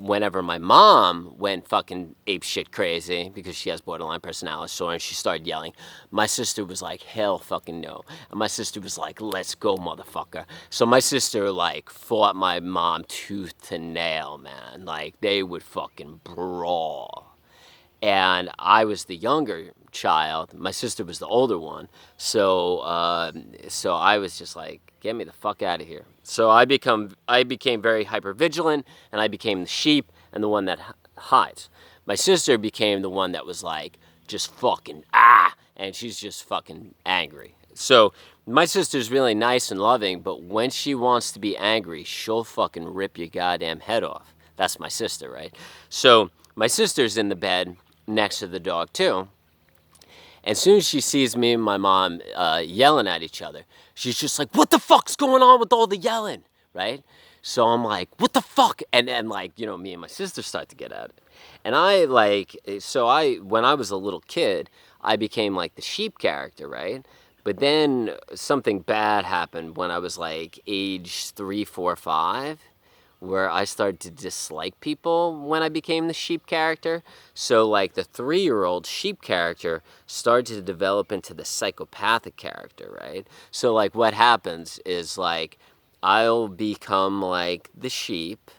whenever my mom went fucking ape shit crazy because she has borderline personality disorder and she started yelling, my sister was like, hell fucking no. And my sister was like, let's go, motherfucker. So my sister like fought my mom tooth and nail, man. Like they would fucking brawl. And I was the younger child. My sister was the older one. So so I was just like, get me the fuck out of here. So I became very hypervigilant, and I became the sheep and the one that hides. My sister became the one that was like, just fucking and she's just fucking angry. So my sister's really nice and loving, but when she wants to be angry, she'll fucking rip your goddamn head off. That's my sister, right? So my sister's in the bed next to the dog too. And as soon as she sees me and my mom yelling at each other, she's just like, what the fuck's going on with all the yelling, right? So I'm like, what the fuck? And like, you know, me and my sister start to get at it. And when I was a little kid, I became like the sheep character, right? But then something bad happened when I was like age 3, 4, 5. Where I started to dislike people when I became the sheep character. So like the 3-year-old sheep character started to develop into the psychopathic character, right? So like what happens is like I'll become like the sheep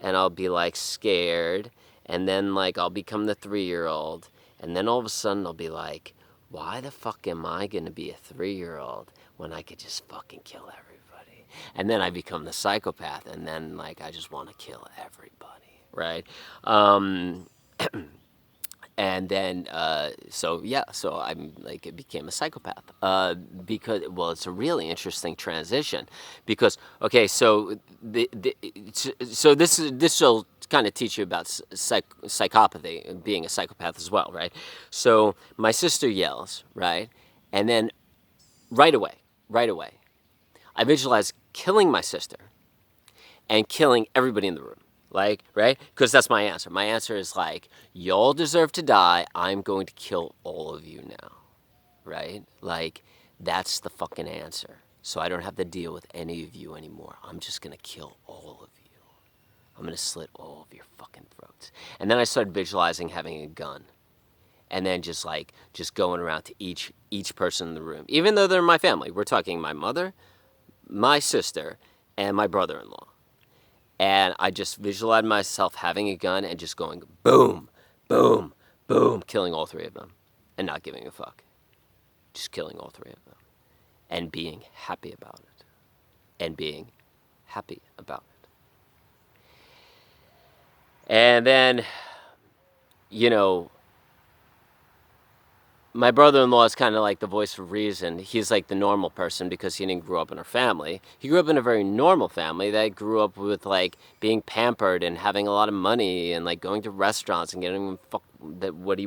and I'll be like scared, and then like I'll become the 3-year-old, and then all of a sudden I'll be like, why the fuck am I gonna be a 3-year-old when I could just fucking kill everybody? And then I become the psychopath, and then like I just want to kill everybody, right? And then so I'm like, it became a psychopath because, well, it's a really interesting transition because, okay, so this will kind of teach you about psychopathy and being a psychopath as well, right? So my sister yells, right, and then right away I visualize killing my sister and killing everybody in the room. Like, right? Because that's my answer. My answer is like, y'all deserve to die. I'm going to kill all of you now. Right? Like, that's the fucking answer. So I don't have to deal with any of you anymore. I'm just going to kill all of you. I'm going to slit all of your fucking throats. And then I started visualizing having a gun. And then just going around to each person in the room. Even though they're my family. We're talking my mother, my sister, and my brother-in-law. And I just visualized myself having a gun and just going boom, boom, boom, killing all 3 of them and not giving a fuck. Just killing all 3 of them and being happy about it. And being happy about it. And then, you know, my brother-in-law is kind of like the voice of reason. He's like the normal person because he didn't grow up in our family. He grew up in a very normal family that grew up with like being pampered and having a lot of money and like going to restaurants and getting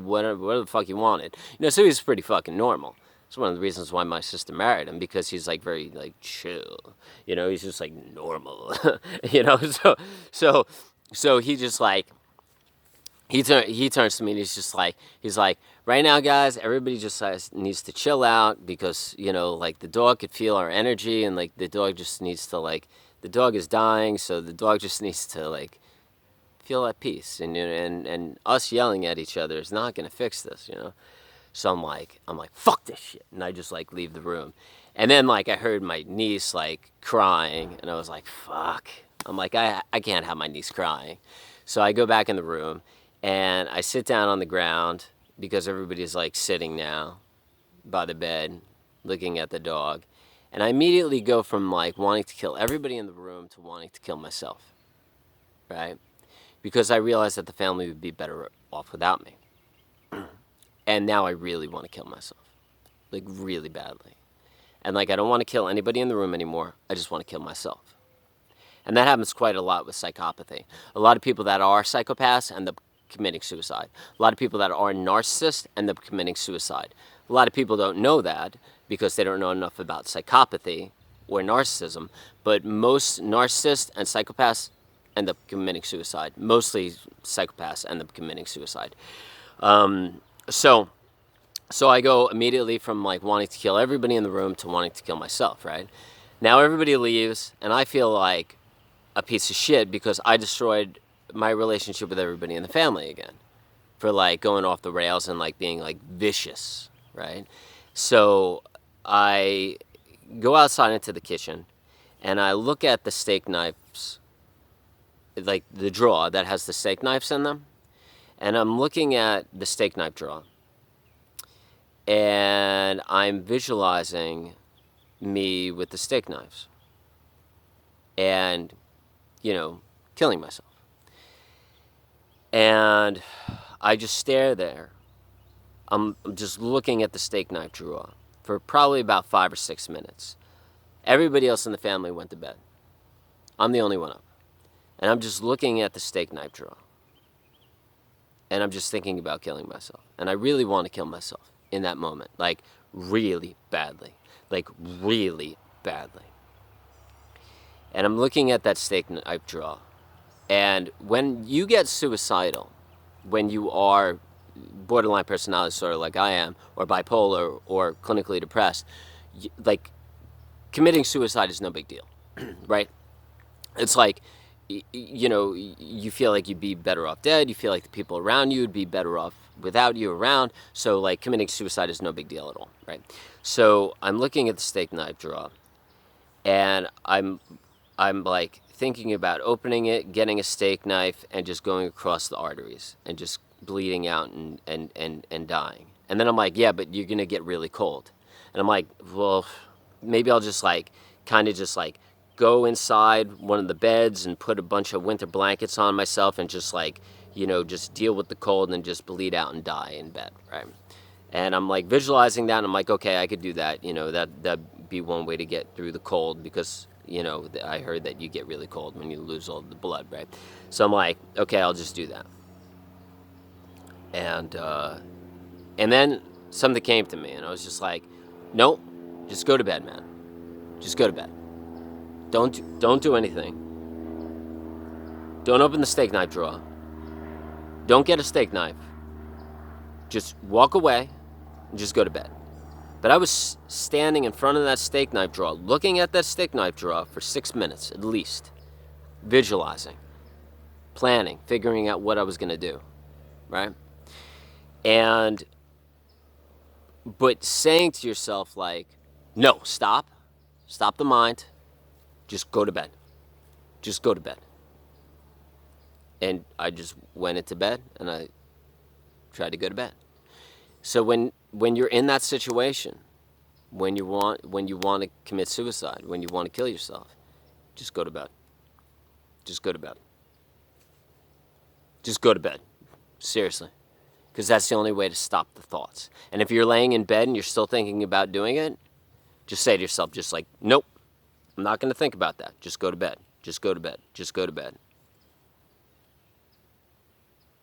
whatever the fuck he wanted. You know, so he's pretty fucking normal. It's one of the reasons why my sister married him, because he's like very like chill. You know, he's just like normal. You know, so he just like he turns to me and he's like, right now, guys, everybody just needs to chill out because, you know, like the dog could feel our energy and like the dog just needs to like, the dog is dying, so the dog just needs to like feel at peace, and us yelling at each other is not gonna fix this, you know. So I'm like, fuck this shit, and I just like leave the room, and then like I heard my niece like crying, and I was like, fuck. I'm like, I can't have my niece crying, so I go back in the room. And I sit down on the ground because everybody's like sitting now by the bed looking at the dog. And I immediately go from like wanting to kill everybody in the room to wanting to kill myself, right? Because I realized that the family would be better off without me. And now I really want to kill myself, like really badly. And like I don't want to kill anybody in the room anymore. I just want to kill myself. And that happens quite a lot with psychopathy. A lot of people that are psychopaths end up committing suicide. A lot of people that are narcissists end up committing suicide. A lot of people don't know that because they don't know enough about psychopathy or narcissism, but most narcissists and psychopaths end up committing suicide. Mostly psychopaths end up committing suicide. So I go immediately from like wanting to kill everybody in the room to wanting to kill myself, right? Now everybody leaves and I feel like a piece of shit because I destroyed my relationship with everybody in the family again for like going off the rails and like being like vicious, right? So I go outside into the kitchen and I look at the steak knives, like the drawer that has the steak knives in them, and I'm looking at the steak knife drawer and I'm visualizing me with the steak knives and, you know, killing myself. And I just stare there. I'm just looking at the steak knife drawer for probably about 5 or 6 minutes. Everybody else in the family went to bed. I'm the only one up. And I'm just looking at the steak knife drawer. And I'm just thinking about killing myself. And I really want to kill myself in that moment. Like, really badly. Like, really badly. And I'm looking at that steak knife drawer. And when you get suicidal, when you are borderline personality disorder like I am, or bipolar, or clinically depressed, like, committing suicide is no big deal, right? It's like, you know, you feel like you'd be better off dead. You feel like the people around you would be better off without you around. So, like, committing suicide is no big deal at all, right? So I'm looking at the steak knife drawer, and I'm like thinking about opening it, getting a steak knife, and just going across the arteries and just bleeding out and dying. And then I'm like, yeah, but you're gonna get really cold. And I'm like, well, maybe I'll just like kind of just like go inside one of the beds and put a bunch of winter blankets on myself and just like, you know, just deal with the cold and just bleed out and die in bed, right? And I'm like visualizing that, and I'm like, okay, I could do that. You know, that'd be one way to get through the cold, because, you know, I heard that you get really cold when you lose all the blood, right? So I'm like, okay, I'll just do that. And then something came to me, and I was just like, nope, just go to bed, man. Just go to bed. Don't do anything. Don't open the steak knife drawer. Don't get a steak knife. Just walk away and just go to bed. But I was standing in front of that steak knife drawer, looking at that steak knife drawer for 6 minutes at least, visualizing, planning, figuring out what I was going to do, right? But saying to yourself, like, no, stop the mind, just go to bed. Just go to bed. And I just went into bed and I tried to go to bed. So when you're in that situation, when you want to commit suicide, when you want to kill yourself, just go to bed. Just go to bed. Just go to bed. Seriously. Because that's the only way to stop the thoughts. And if you're laying in bed and you're still thinking about doing it, just say to yourself, just like, nope, I'm not going to think about that. Just go to bed. Just go to bed. Just go to bed.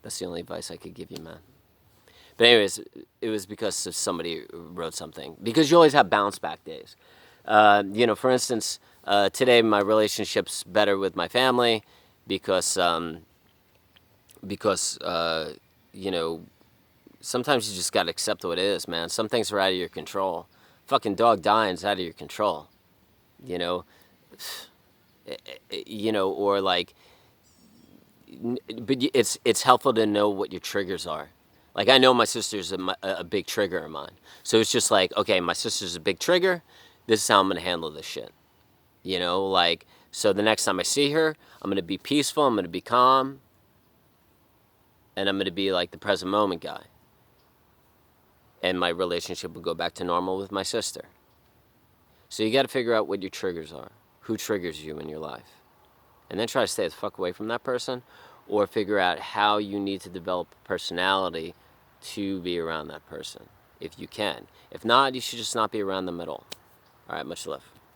That's the only advice I could give you, man. But anyways, it was because somebody wrote something. Because you always have bounce back days. You know, for instance, today my relationship's better with my family because you know, sometimes you just gotta accept what it is, man. Some things are out of your control. Fucking dog dying's out of your control. You know, or like, but it's helpful to know what your triggers are. Like, I know my sister's a big trigger of mine. So it's just like, okay, my sister's a big trigger. This is how I'm going to handle this shit. You know, like, so the next time I see her, I'm going to be peaceful, I'm going to be calm, and I'm going to be like the present moment guy. And my relationship will go back to normal with my sister. So you got to figure out what your triggers are. Who triggers you in your life? And then try to stay the fuck away from that person, or figure out how you need to develop a personality to be around that person, if you can. If not, you should just not be around them at all. All right, much love.